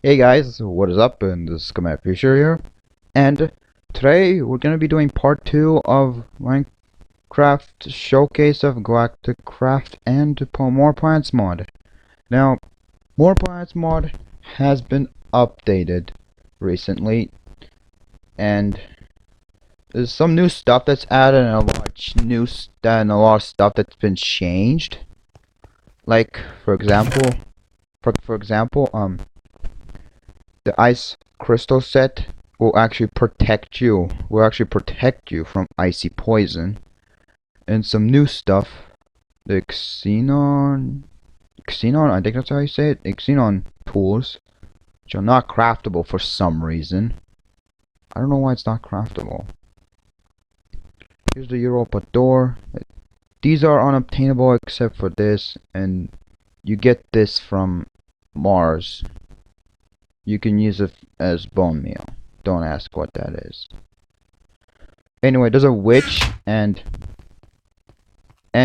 Hey guys, what is up? And this is Command Fisher here, and today we're gonna be doing part 2 of Minecraft Showcase of Galacticcraft and More Plants mod. Now, More Plants mod has been updated recently, and there's some new stuff that's added and a lot of and a lot of stuff that's been changed. Like, for example, the ice crystal set will actually protect you from icy poison. And some new stuff, the xenon, I think that's how you say it, the xenon tools, which are not craftable for some reason. I don't know why it's not craftable. Here's the Europa door. These are unobtainable except for this, and you get this from Mars. You can use it as bone meal. Don't ask what that is. Anyway, there's a witch, and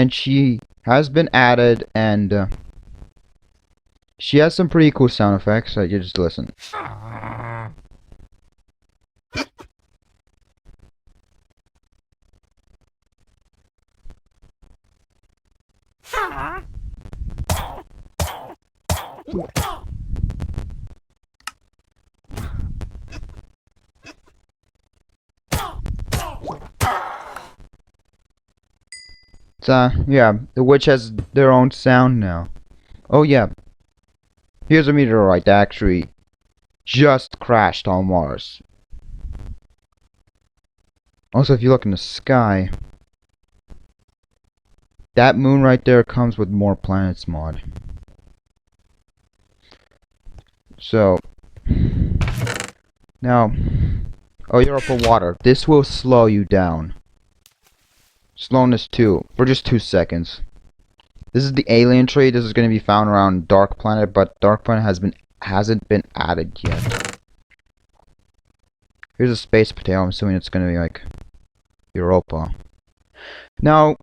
she has been added, and she has some pretty cool sound effects. So you just listen. Yeah, the witch has their own sound now. Oh yeah, here's a meteorite that actually just crashed on Mars. Also, if you look in the sky, that moon right there comes with More Planets mod. So, now, oh, you're up for water. This will slow you down. Slowness 2, for just 2 seconds. This is the alien tree. This is going to be found around Dark Planet, but Dark Planet hasn't been added yet. Here's a space potato. I'm assuming it's going to be like Europa. Now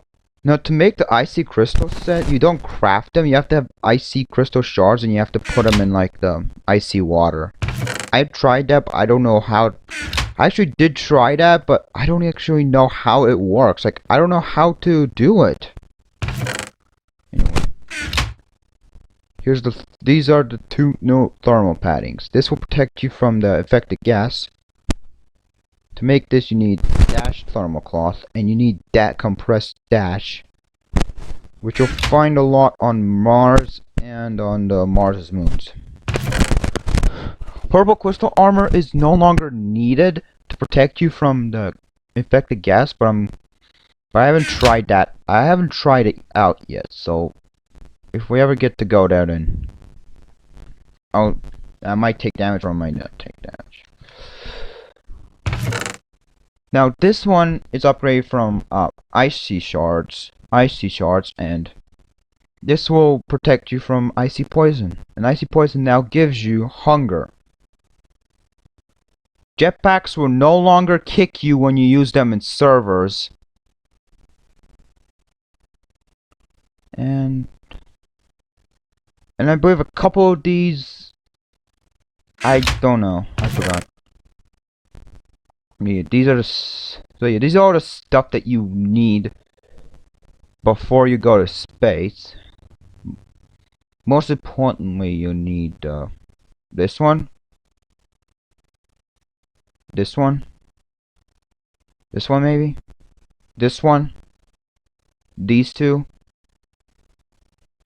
to make the icy crystal set, you don't craft them. You have to have icy crystal shards, and you have to put them in like the icy water. I tried that, but I don't know how. I actually did try that, but I don't actually know how it works. Like, I don't know how to do it. Anyway, these are the two new thermal paddings. This will protect you from the affected gas. To make this, you need dash thermal cloth, and you need that compressed dash, which you'll find a lot on Mars and on the Mars's moons. Purple crystal armor is no longer needed to protect you from the infected gas, but I haven't tried that. I haven't tried it out yet. So if we ever get to go there, then I might take damage or I might not take damage. Now this one is upgraded from icy shards, and this will protect you from icy poison. And icy poison now gives you hunger. Jetpacks will no longer kick you when you use them in servers. And I believe a couple of these, I don't know, I forgot. Yeah, these are these are all the stuff that you need before you go to space. Most importantly, you need this one, this one maybe, this one, these two,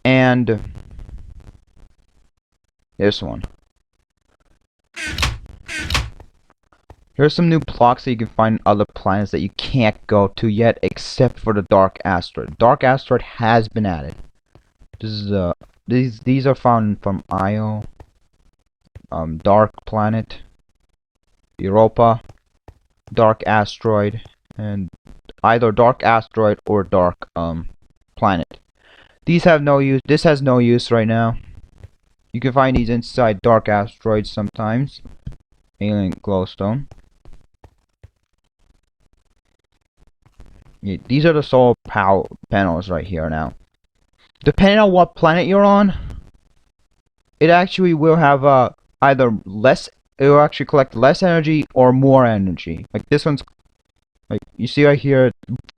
and this one. Here's some new blocks that you can find on other planets that you can't go to yet, except for the Dark Asteroid. Dark Asteroid has been added. This is these are found from Io, Dark Planet, Europa, Dark Asteroid, and either Dark Asteroid or Dark Planet. These have no use. This has no use right now. You can find these inside Dark Asteroids sometimes. Alien glowstone. Yeah, these are the solar power panels right here now. Depending on what planet you're on, it actually will have either less, it will actually collect less energy or more energy. Like this one's, like you see right here,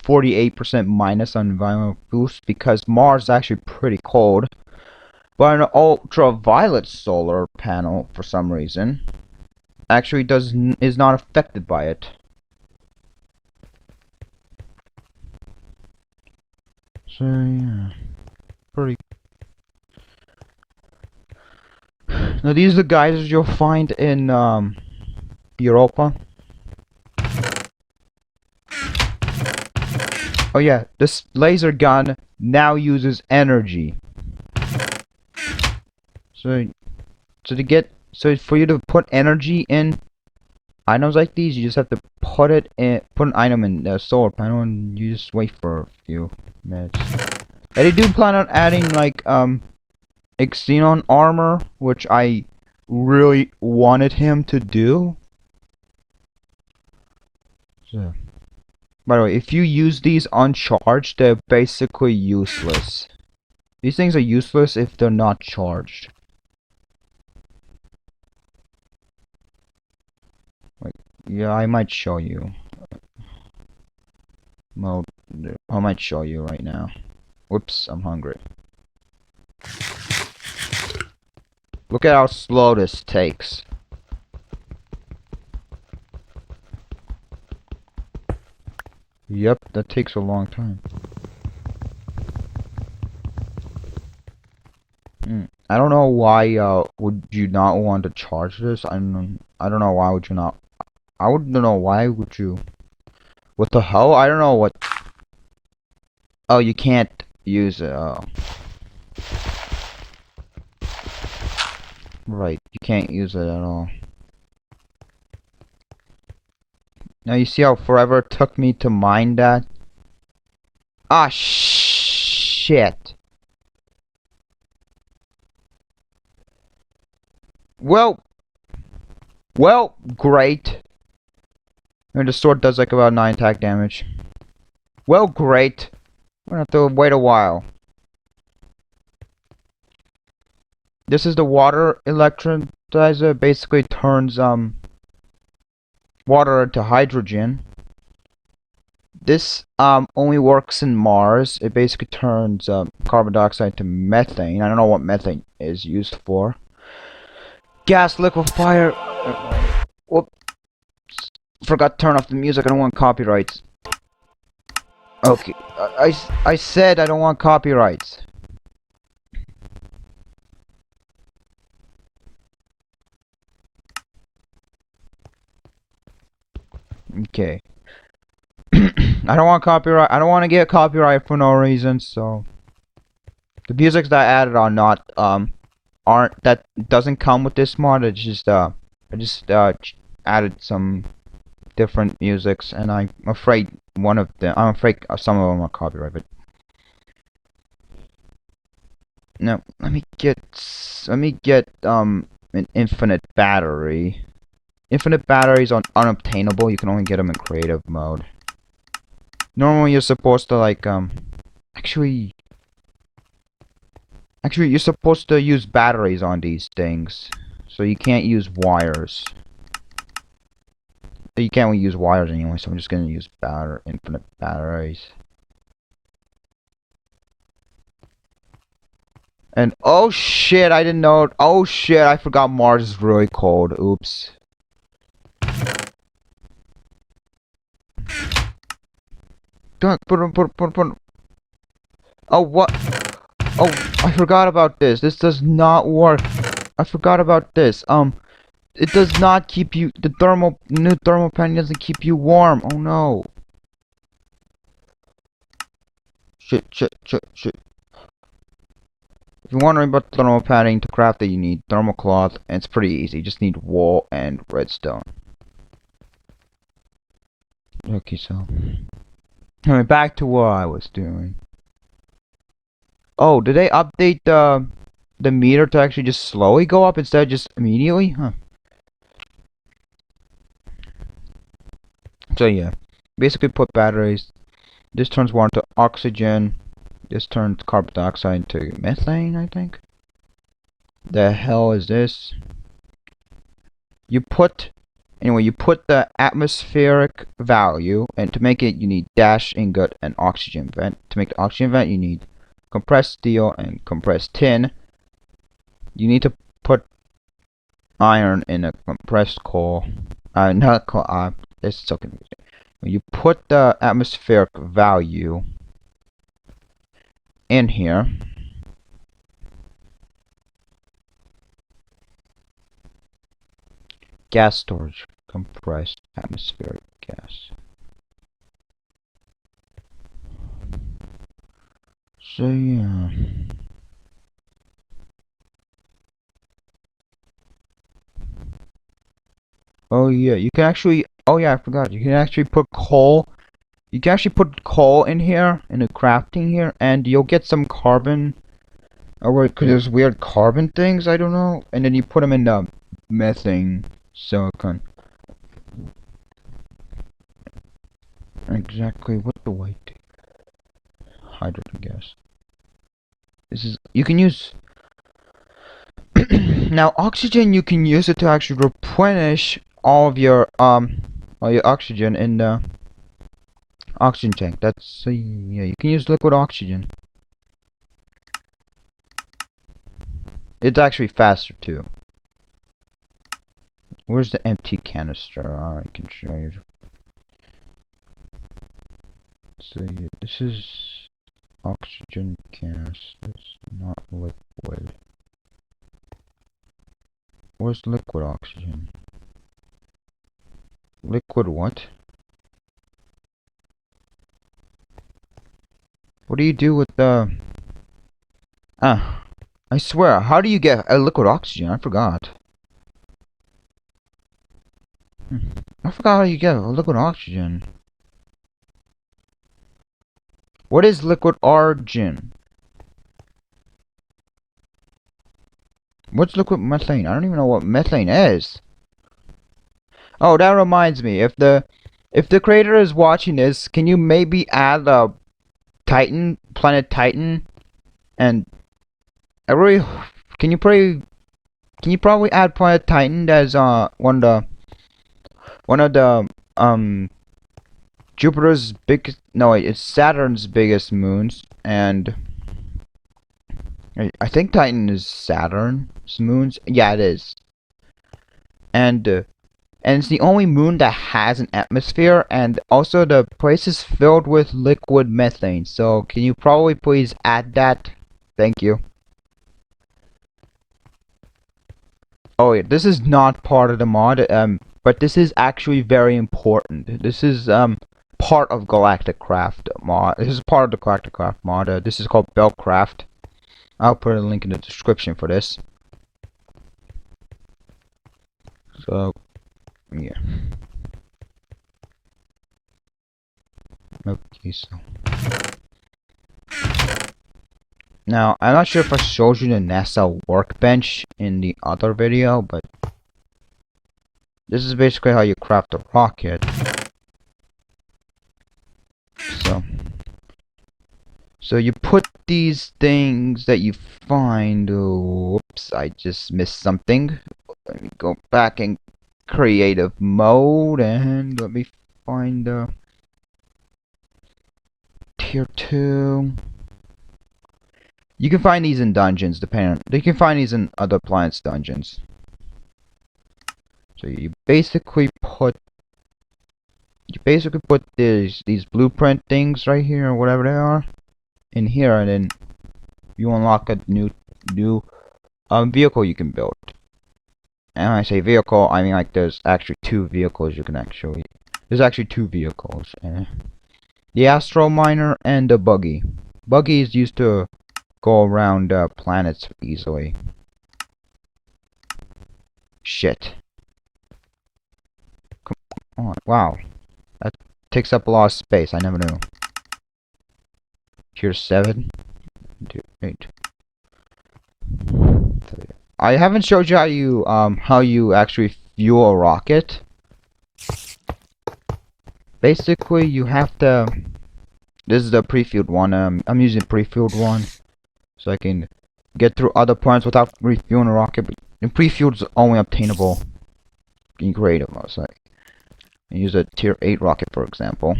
48% minus on environmental boost because Mars is actually pretty cold. But an ultraviolet solar panel, for some reason, actually is not affected by it. So yeah, pretty. Now these are the geysers you'll find in Europa. Oh yeah, this laser gun now uses energy. So for you to put energy in items like these, you just have to put an item in the solar panel, and you just wait for a few minutes. And they do plan on adding like xenon armor, which I really wanted him to do. So, by the way, if you use these uncharged, they're basically useless. These things are useless if they're not charged. Like, yeah, I might show you. Well, I might show you right now. Whoops, I'm hungry. Look at how slow this takes. Yep, that takes a long time. I don't know why would you not want to charge this? I don't know why would you not. I wouldn't know why would you. What the hell? I don't know what. Oh, you can't use it. Oh. Right, you can't use it at all. Now you see how forever it took me to mine that? Ah, shit. Well, great. And the sword does like about 9 attack damage. Well, great. We're gonna have to wait a while. This is the water electrolyzer. It basically turns water into hydrogen. This only works in Mars. It basically turns carbon dioxide to methane. I don't know what methane is used for. Gas liquefier. Whoops. Forgot to turn off the music. I don't want copyrights. Okay. I said I don't want copyrights. Okay. I don't want copyright. I don't want to get copyright for no reason. So the music that I added are not that doesn't come with this mod. It's just I just added some different musics, and I'm afraid some of them are copyright. But no, let me get an infinite battery. Infinite batteries are unobtainable. You can only get them in creative mode. Normally you're supposed to like actually you're supposed to use batteries on these things. So you can't use wires. You can't use wires anyway, so I'm just gonna use infinite batteries. And oh shit, I didn't know. Oh shit, I forgot Mars is really cold. Oops. Don't put. Oh what? Oh, I forgot about this. This does not work. I forgot about this. It does not keep you. The new thermal panel doesn't keep you warm. Oh no. Shit. If you're wondering about thermal padding to craft it, you need thermal cloth, and it's pretty easy. You just need wool and redstone. Okay, so anyway, back to what I was doing. Oh, did they update the meter to actually just slowly go up instead of just immediately? Huh. So yeah, basically put batteries. This turns water to oxygen. This turns carbon dioxide to methane, I think. The hell is this? you put the atmospheric value, and to make it you need dash ingot and oxygen vent. To make the oxygen vent you need compressed steel and compressed tin. You need to put iron in a compressed coal. Not coal. It's so confusing. When you put the atmospheric value in here, gas storage, compressed atmospheric gas. So yeah. Oh yeah, you can actually. Oh yeah, I forgot. You can actually put coal. You can actually put coal in here in the crafting here, and you'll get some carbon. Or wait, cause there's weird carbon things. I don't know. And then you put them in the methane silicon. Exactly what the white hydrogen gas. This is. You can use. Now oxygen, you can use it to actually replenish all your oxygen in the oxygen tank. That's yeah, you can use liquid oxygen. It's actually faster too. Where's the empty canister? I can show you. So yeah, this is oxygen gas. It's not liquid. Where's liquid oxygen? Liquid what? What do you do with the... I swear, how do you get a liquid oxygen? I forgot. I forgot how you get a liquid oxygen. What is liquid oxygen? What's liquid methane? I don't even know what methane is. Oh, that reminds me. If the creator is watching this, can you maybe add a Titan, planet Titan, and I really can you probably add planet Titan as one of the Jupiter's biggest, no wait, it's Saturn's biggest moons, and I think Titan is Saturn's moons. Yeah, it is. And it's the only moon that has an atmosphere, and also the place is filled with liquid methane. So can you probably please add that? Thank you. Oh yeah, this is not part of the mod, but this is actually very important. This is part of galacticcraft mod. This is part of the galacticcraft mod. This is called Belcraft. I'll put a link in the description for this. So yeah. Okay, so now I'm not sure if I showed you the NASA workbench in the other video, but this is basically how you craft a rocket. So you put these things that you find. Whoops, I just missed something. Let me go back in creative mode and let me find the tier 2. You can find these in dungeons, you can find these in other planets dungeons. So you basically put these blueprint things right here, or whatever they are, in here, and then you unlock a new vehicle you can build. And when I say vehicle, I mean like there's actually 2 vehicles you can actually. There's actually 2 vehicles. The astro miner and the buggy. Buggy is used to go around planets easily. Shit. Come on. Wow. That takes up a lot of space. I never knew. Tier 7. 8. I haven't showed you how you actually fuel a rocket. Basically, you have to. This is the pre-fueled one. I'm using pre-fueled one, so I can get through other planets without refueling a rocket. But pre-fueled is only obtainable in creative mode. So I use a tier 8 rocket, for example.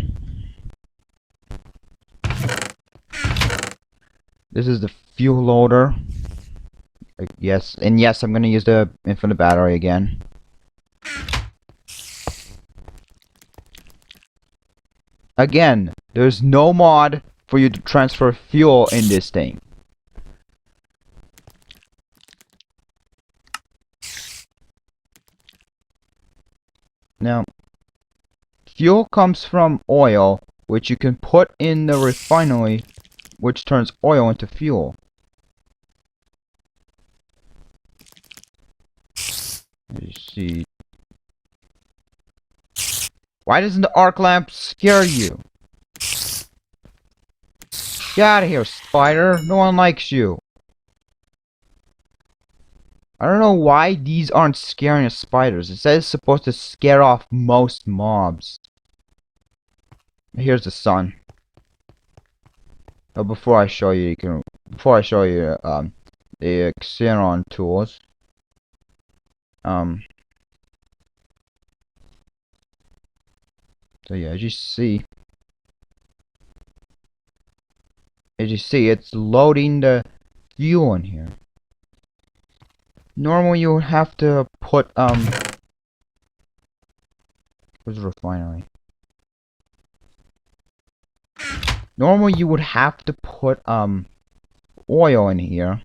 This is the fuel loader. Yes, and yes, I'm gonna use the infinite battery again. Again, there's no mod for you to transfer fuel in this thing. Now, fuel comes from oil, which you can put in the refinery, which turns oil into fuel. As you see. Why doesn't the arc lamp scare you? Get out of here, spider. No one likes you. I don't know why these aren't scaring the spiders. It says it's supposed to scare off most mobs. Here's the sun. But before I show you, the Xenon tools. So yeah, as you see, it's loading the fuel in here. Normally you would have to put where's the refinery? Normally you would have to put oil in here.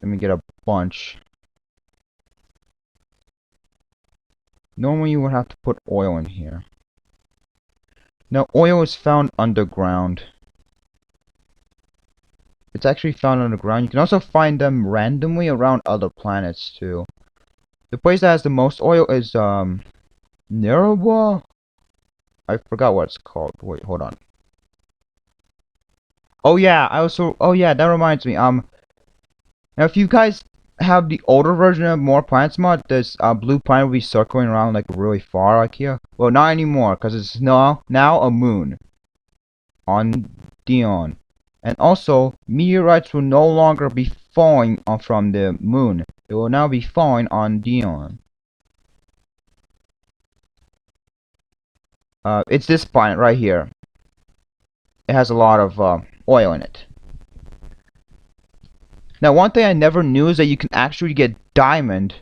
Let me get a bunch. Normally you would have to put oil in here. Now oil is found underground. It's actually found underground. You can also find them randomly around other planets too. The place that has the most oil is Nerwa? I forgot what it's called. Wait, hold on. Oh yeah, that reminds me. Now if you guys have the older version of More Planets mod, this blue planet will be circling around like really far like here. Well, not anymore, because it's now a moon on Dion. And also, meteorites will no longer be falling from the moon. It will now be falling on Dion. It's this planet right here. It has a lot of oil in it. Now, one thing I never knew is that you can actually get diamond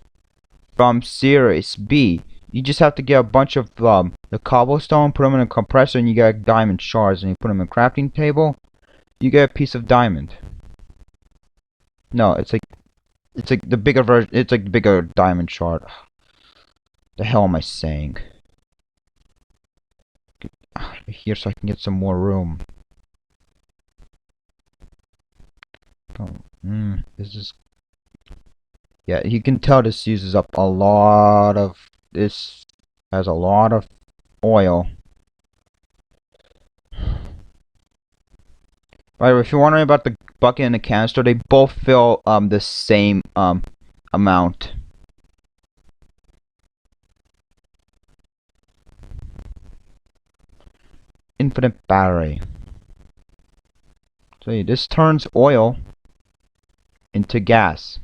from Series B. You just have to get a bunch of the cobblestone, put them in a compressor, and you get diamond shards. And you put them in a crafting table, you get a piece of diamond. No, it's like the bigger version. It's like the bigger diamond shard. The hell am I saying? Get out of here so I can get some more room. This is... Yeah, you can tell this uses up a lot of... This has a lot of oil. By the way, if you're wondering about the bucket and the canister, they both fill the same amount. Infinite battery. So yeah, this turns oil into gas.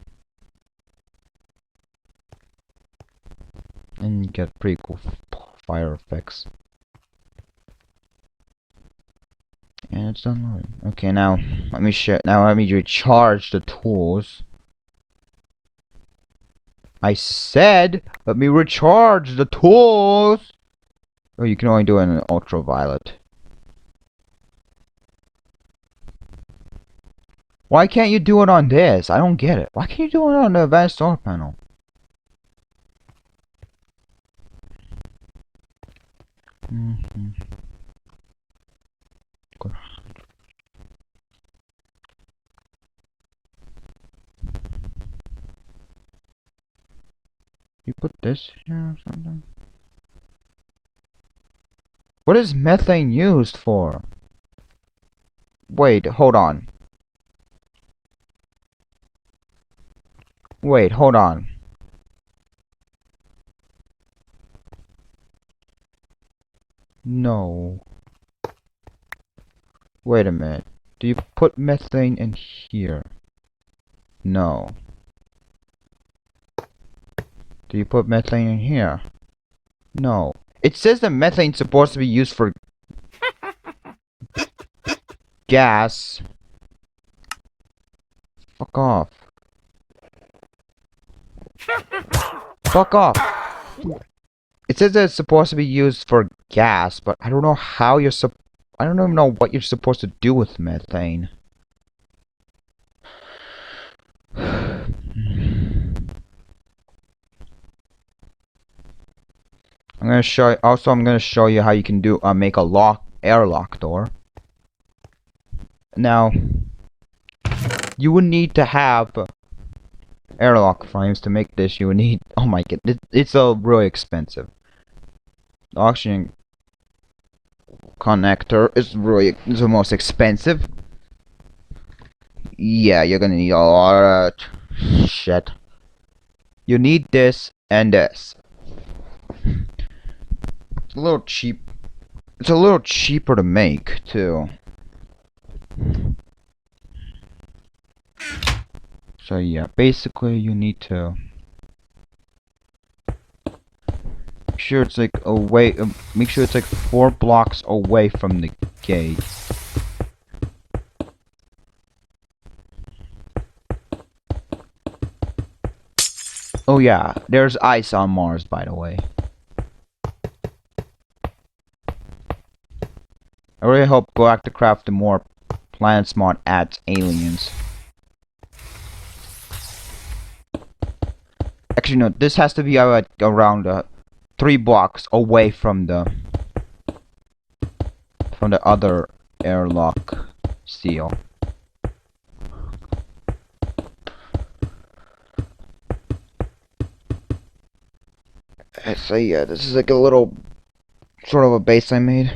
And you get pretty cool fire effects. And it's done loading. Okay, now let me recharge the tools. I said let me recharge the tools. Oh, you can only do it in ultraviolet. Why can't you do it on this? I don't get it. Why can't you do it on the advanced solar panel? Good. You put this here or something? What is methane used for? Wait, hold on. Wait, hold on. No. Wait a minute. Do you put methane in here? No. Do you put methane in here? No. It says that methane's supposed to be used for gas. Fuck off. Fuck off. It says that it's supposed to be used for gas, but I don't know how you're I don't even know what you're supposed to do with methane. I'm gonna show you, also I'm gonna show you how you can do make a airlock door. Now you would need to have airlock frames to make this. You would need, oh my god, it's really expensive. The oxygen connector is the most expensive. Yeah, you're gonna need a lot of shit. You need this and this. It's a little cheap. It's a little cheaper to make too. So yeah, basically you need to make sure it's like away. Make sure it's like 4 blocks away from the gate. Oh yeah, there's ice on Mars, by the way. I really hope galacticcraft the more planets mod adds aliens. Actually, no. This has to be around 3 blocks away from the other airlock seal. So yeah, this is like a little sort of a base I made.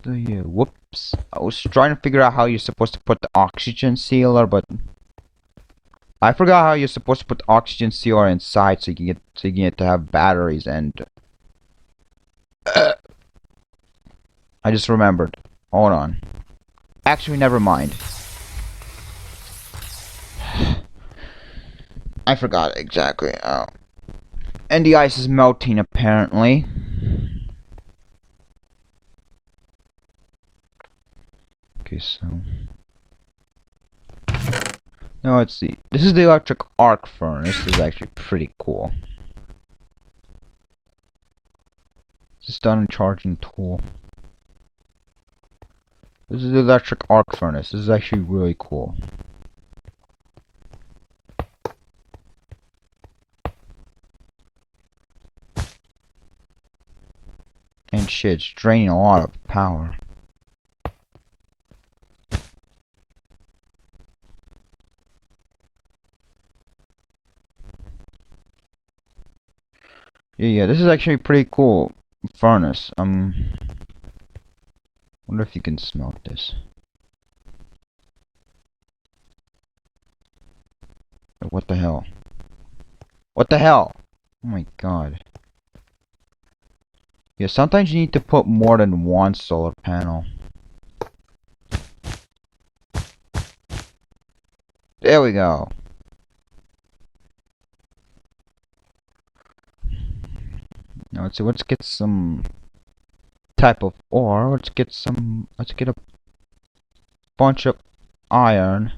So yeah, whoops. I was trying to figure out how you're supposed to put the oxygen sealer, but I forgot how you're supposed to put the oxygen sealer inside so you can get to have batteries and I just remembered. Hold on. Actually, never mind. I forgot exactly. Oh. And the ice is melting apparently. Okay, so now let's see. This is the electric arc furnace. This is actually pretty cool. This is done in charging tool. This is the electric arc furnace. This is actually really cool. And shit, it's draining a lot of power. Yeah, this is actually a pretty cool furnace. Wonder if you can smelt this. What the hell? What the hell? Oh my god. Yeah, sometimes you need to put more than one solar panel. There we go. Now let's get some type of ore. Let's get a bunch of iron.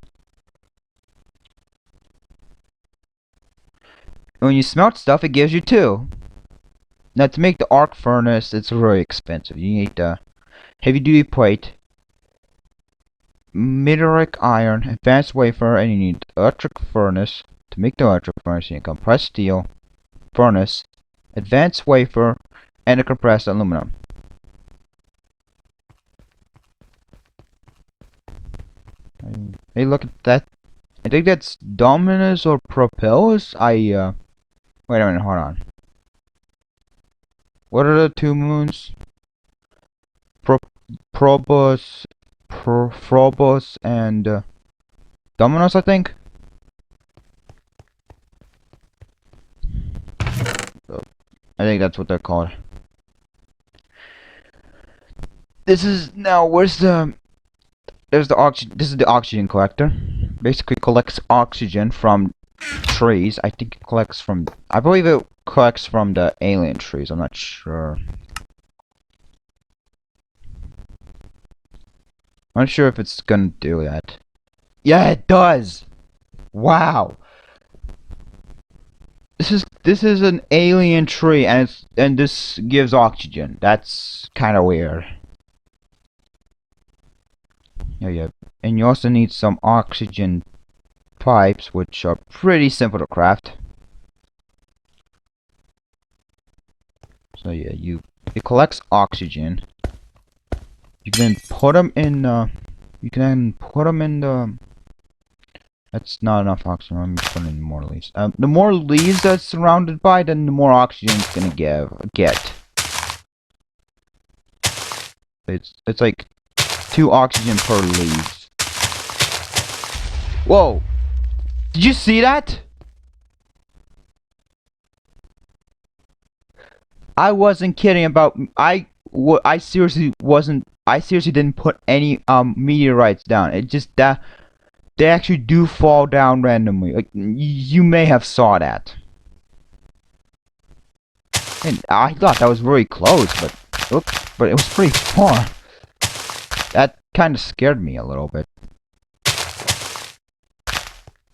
When you smelt stuff, it gives you 2. Now to make the arc furnace, it's really expensive. You need the heavy duty plate, meteoric iron, advanced wafer, and you need electric furnace. To make the electric furnace, you need compressed steel, furnace, advanced wafer, and a compressed aluminum. Hey, look at that. I think that's Dominus or Propellus. Wait a minute, hold on. What are the 2 moons? Probos, Frobos, and Dominus, I think. I think that's what they're called. This is now. Where's the? There's the oxygen. This is the oxygen collector. Basically collects oxygen from trees. I think it collects from. I believe it collects from the alien trees. I'm not sure. I'm not sure if it's gonna do that. Yeah, it does. Wow. This is an alien tree, and this gives oxygen. That's kind of weird. Yeah. And you also need some oxygen pipes, which are pretty simple to craft. So yeah, it collects oxygen. You can then put them in. You can then put them in the. That's not enough oxygen. Let me put in more leaves. The more leaves that's surrounded by, then the more oxygen it's gonna get. It's like 2 oxygen per leaves. Whoa! Did you see that? I wasn't kidding about. I seriously wasn't. I seriously didn't put any meteorites down. It just that they actually do fall down randomly. Like you may have saw that. And I thought that was very close, but it was pretty far. That kind of scared me a little bit.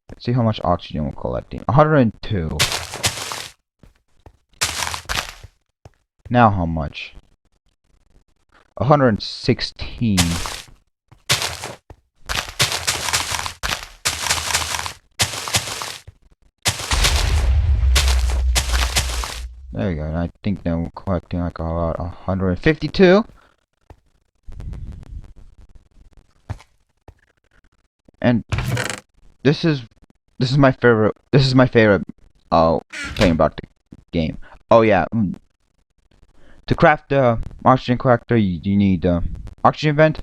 Let's see how much oxygen we're collecting. 102. Now how much? 116. There we go. And I think now we're collecting like about 152. And this is my favorite. This is my favorite thing about the game. Oh yeah. To craft the oxygen collector, you need oxygen vent,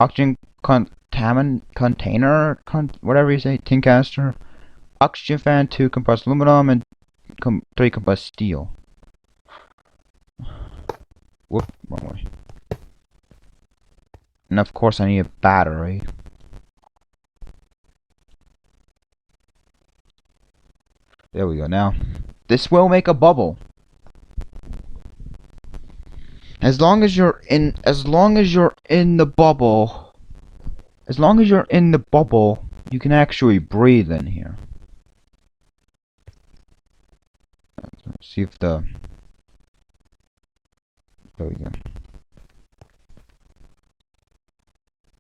oxygen container, whatever you say, tin canister, oxygen fan, 2 compressed aluminum, and 3 compressed steel. Whoop, wrong way. And of course, I need a battery. There we go. Now, this will make a bubble. As long as you're in the bubble, you can actually breathe in here. Let's see if there we go.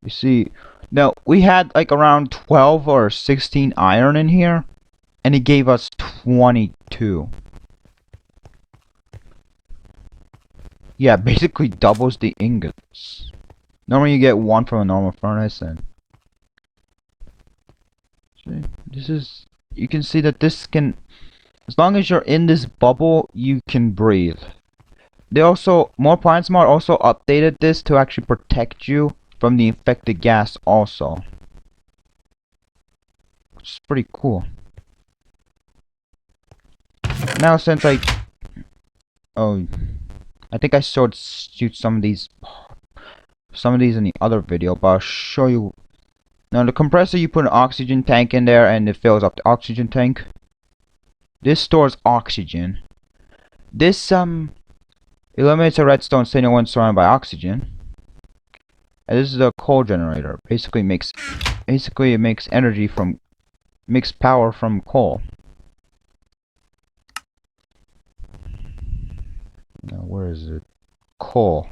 You see, now we had like around 12 or 16 iron in here, and it gave us 22. Yeah, basically doubles the ingots. Normally you get 1 from a normal furnace, and you can see that this can, as long as you're in this bubble, you can breathe. They also, More Planet Smart also updated this to actually protect you from the infected gas also, which is pretty cool. Now since I think I showed some of these in the other video, but I'll show you. Now the compressor, you put an oxygen tank in there and it fills up the oxygen tank. This stores oxygen. This eliminates a redstone signal when surrounded by oxygen. And this is a coal generator. Basically it makes energy from power from coal. Now where is it? Coal.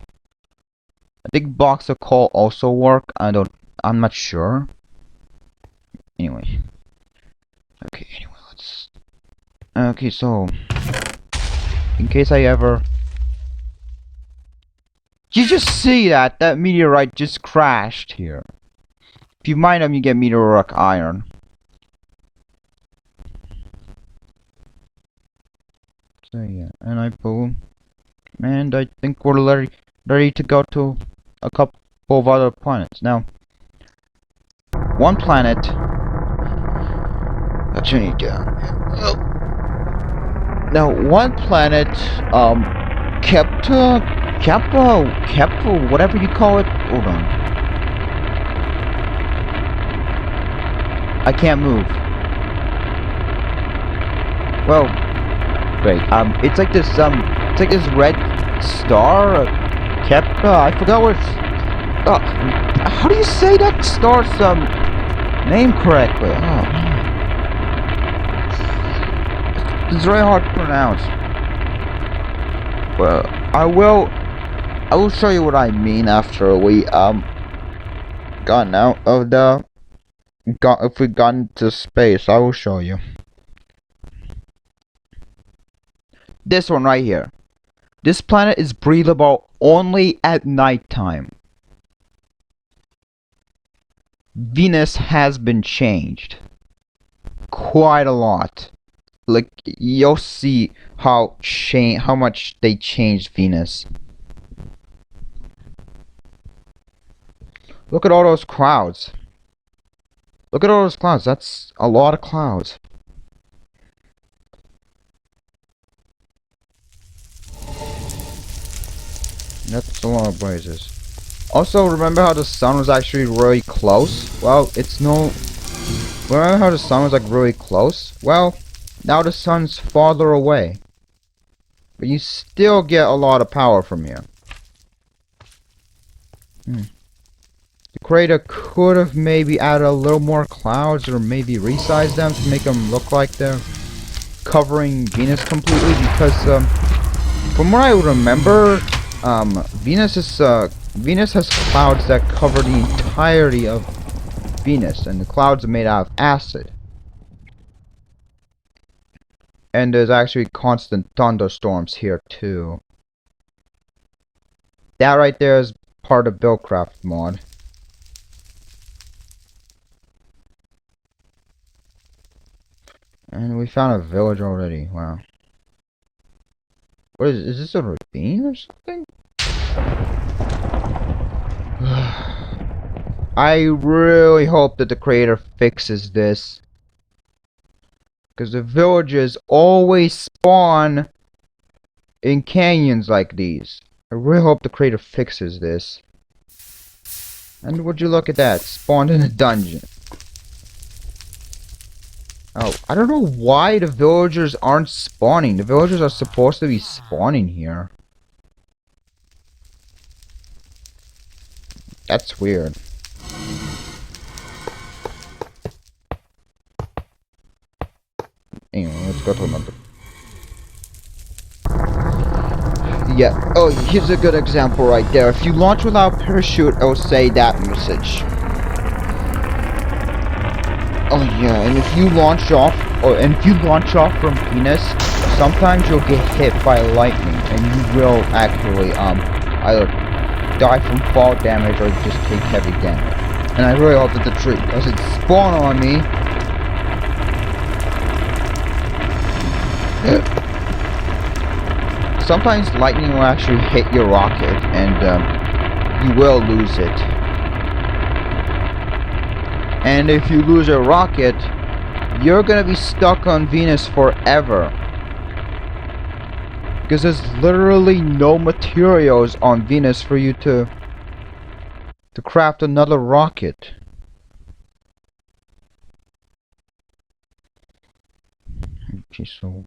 I think blocks of coal also work. I'm not sure. Anyway. Okay, so in case I ever, you just see that meteorite just crashed here. If you mine them, you get meteoric iron. So yeah, and and I think we're ready to go to a couple of other planets. Now, one planet. Actually, now one planet, Kepler, whatever you call it. Hold on. I can't move. Well, wait. It's like this red star, Kepka. I forgot what it's. How do you say that star's name correctly? Oh man, it's very hard to pronounce. Well, I will show you what I mean after we gotten out of the if we got into space. I will show you. This one right here. This planet is breathable only at nighttime. Venus has been changed quite a lot. Like you'll see how much they changed Venus. Look at all those clouds. Look at all those clouds. That's a lot of clouds. That's a lot of blazes. Also, remember how the sun was actually really close? Well, it's no... Remember how the sun was like really close? Well, now the sun's farther away. But you still get a lot of power from here. The creator could have maybe added a little more clouds or maybe resized them to make them look like they're covering Venus completely, because from what I remember, Venus has clouds that cover the entirety of Venus, and the clouds are made out of acid. And there's actually constant thunderstorms here too. That right there is part of Buildcraft mod. And we found a village already. Wow. What is this, a ravine or something? I really hope that the creator fixes this, because the villagers always spawn in canyons like these. I really hope the creator fixes this. And would you look at that? Spawned in a dungeon. Oh, I don't know why the villagers aren't spawning. The villagers are supposed to be spawning here. That's weird. Anyway, let's go to another. Yeah, oh, here's a good example right there. If you launch without parachute, it will say that message. Oh yeah, and if you launch off from Venus, sometimes you'll get hit by lightning, and you will actually either die from fall damage or just take heavy damage. And I really hope that the tree doesn't spawn on me. Sometimes lightning will actually hit your rocket, and you will lose it. And if you lose a rocket, you're gonna be stuck on Venus forever. Because there's literally no materials on Venus for you to craft another rocket. Okay, so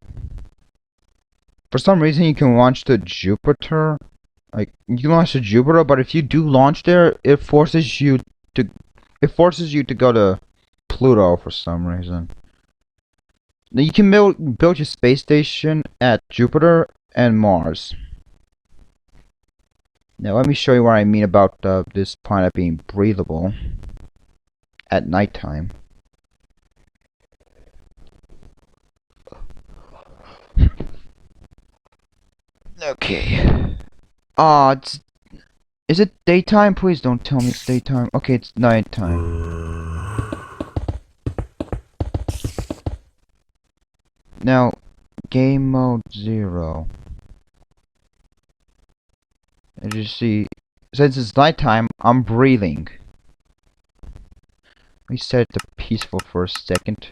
for some reason you can launch to Jupiter. Like, you can launch to Jupiter, but if you do launch there, it forces you to go to Pluto for some reason. Now you can build your space station at Jupiter and Mars. Now let me show you what I mean about this planet being breathable at nighttime. Okay. Is it daytime? Please don't tell me it's daytime. Okay, it's nighttime. Now, game mode 0. As you see, since it's nighttime, I'm breathing. Let me set it to peaceful for a second.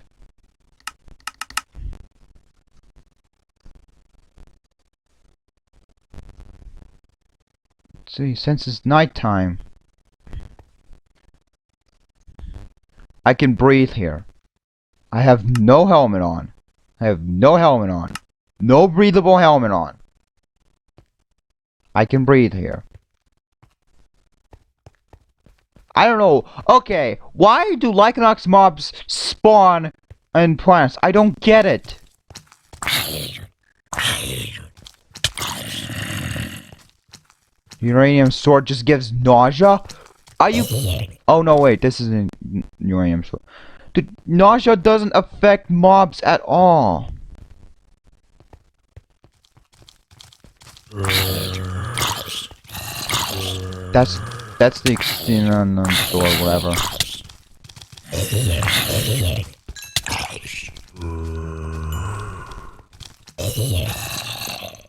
Let's see, since it's nighttime, I can breathe here. I have no helmet on. I have no helmet on. No breathable helmet on. I can breathe here. I don't know. Okay, why do Lycanox mobs spawn in plants? I don't get it. Uranium sword just gives nausea? Are you... Oh no, wait, this isn't uranium sword. The nausea doesn't affect mobs at all. That's the extreme unknown sword, whatever.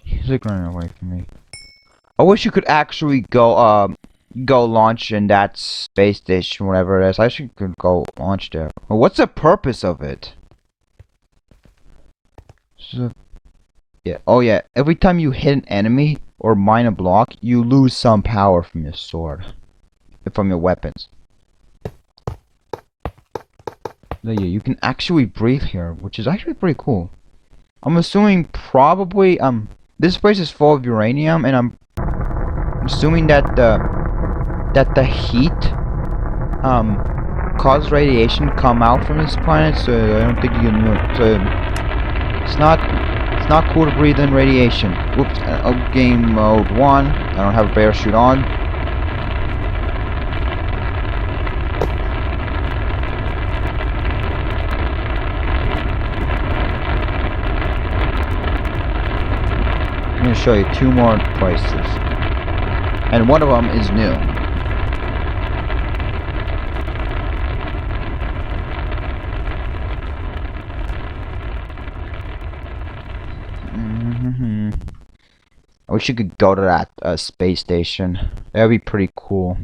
He's like running away from me. I wish you could actually go launch in that space station, whatever it is. I should could go launch there. Well, what's the purpose of it? So, yeah. Oh yeah. Every time you hit an enemy or mine a block, you lose some power from your sword, from your weapons. So, yeah, you can actually breathe here, which is actually pretty cool. I'm assuming probably this place is full of uranium, and I'm assuming that the heat causes radiation come out from this planet, so I don't think you can do it. So it's not cool to breathe in radiation. Whoops, game mode 1. I don't have a parachute on. I'm gonna show you 2 more places. And one of them is new. I wish you could go to that space station. That'd be pretty cool.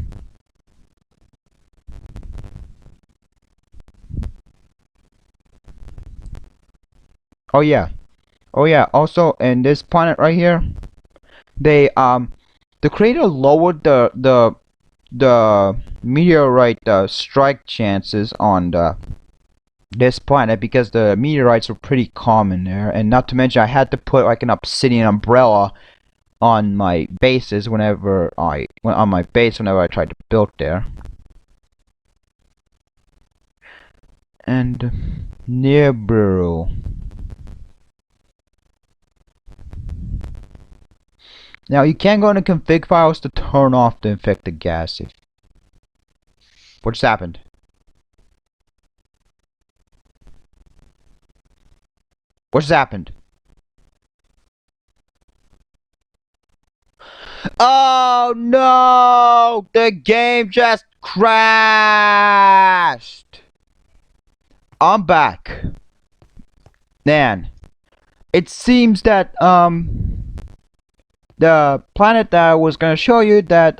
Oh yeah. Oh yeah. Also, in this planet right here, the creator lowered the meteorite strike chances on this planet because the meteorites were pretty common there, and not to mention I had to put like an obsidian umbrella on my bases whenever I tried to build there. And Nibiru. Now you can go into config files to turn off the infected gas. What just happened? What just happened? Oh no! The game just crashed! I'm back. Man, it seems that the planet that I was gonna show you that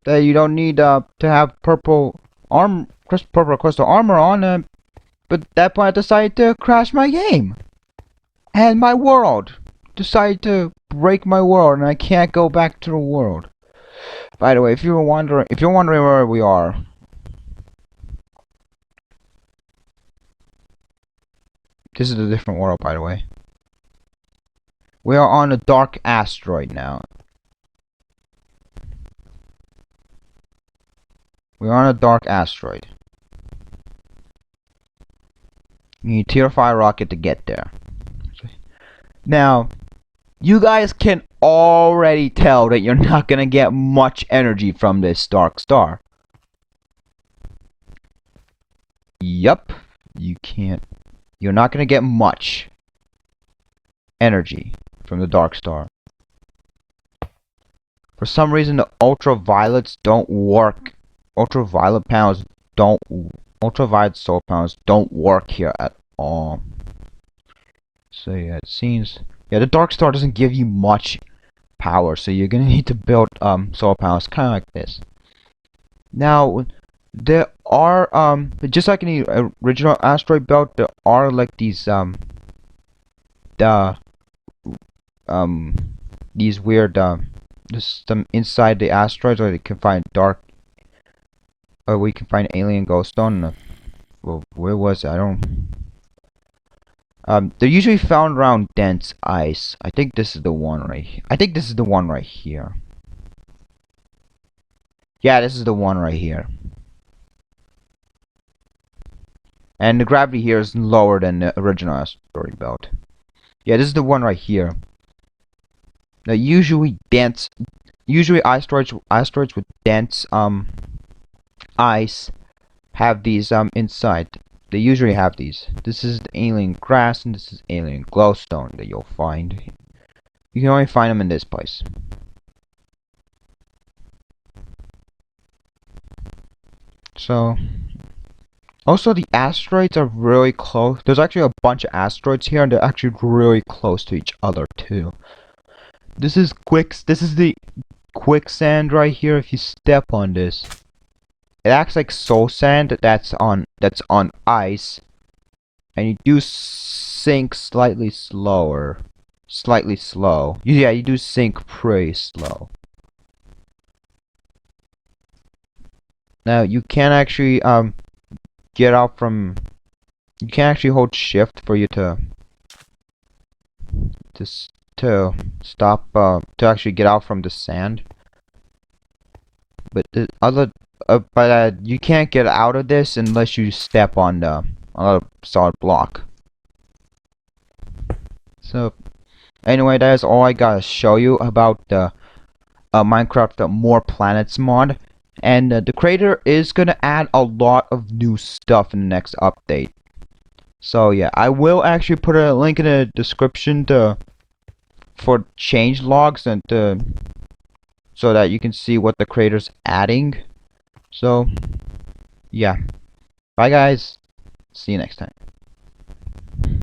that you don't need to have purple crystal armor on, but that planet decided to crash my game, and my world decided to break my world, and I can't go back to the world. By the way, if you're wondering where we are, this is a different world, by the way. We are on a dark asteroid now. We're on a dark asteroid. You need a tier 5 rocket to get there. Now, you guys can already tell that you're not gonna get much energy from this dark star. Yup, you can't. You're not gonna get much energy from the dark star. For some reason, the ultraviolets don't work. Ultraviolet solar panels don't work here at all. So yeah, it seems, yeah, the dark star doesn't give you much power, so you're gonna need to build solar panels kind of like this. Now, there are just like in the original asteroid belt, there are like these these weird just some inside the asteroids where you can find dark, or we can find alien ghost stone. Well, where was it? They're usually found around dense ice. I think this is the one right. I think this is the one right here. Yeah, this is the one right here. And the gravity here is lower than the original asteroid belt. Yeah, this is the one right here. Now, usually asteroids with dense ice have these inside. They usually have these. This is the alien grass and this is alien glowstone that you'll find. You can only find them in this place. So, also the asteroids are really close. There's actually a bunch of asteroids here and they're actually really close to each other too. This is the quicksand right here. If you step on this, it acts like soul sand that's on ice, and you do sink slightly slower. Slightly slow. Yeah, you do sink pretty slow. Now you can't actually get out from. You can't actually hold shift for you to stop to actually get out from the sand. But the other you can't get out of this unless you step on the a solid block. So anyway, that is all I gotta show you about the Minecraft More Planets mod. And the creator is gonna add a lot of new stuff in the next update. So yeah, I will actually put a link in the description for change logs and so that you can see what the creator's adding. So yeah, bye guys, see you next time.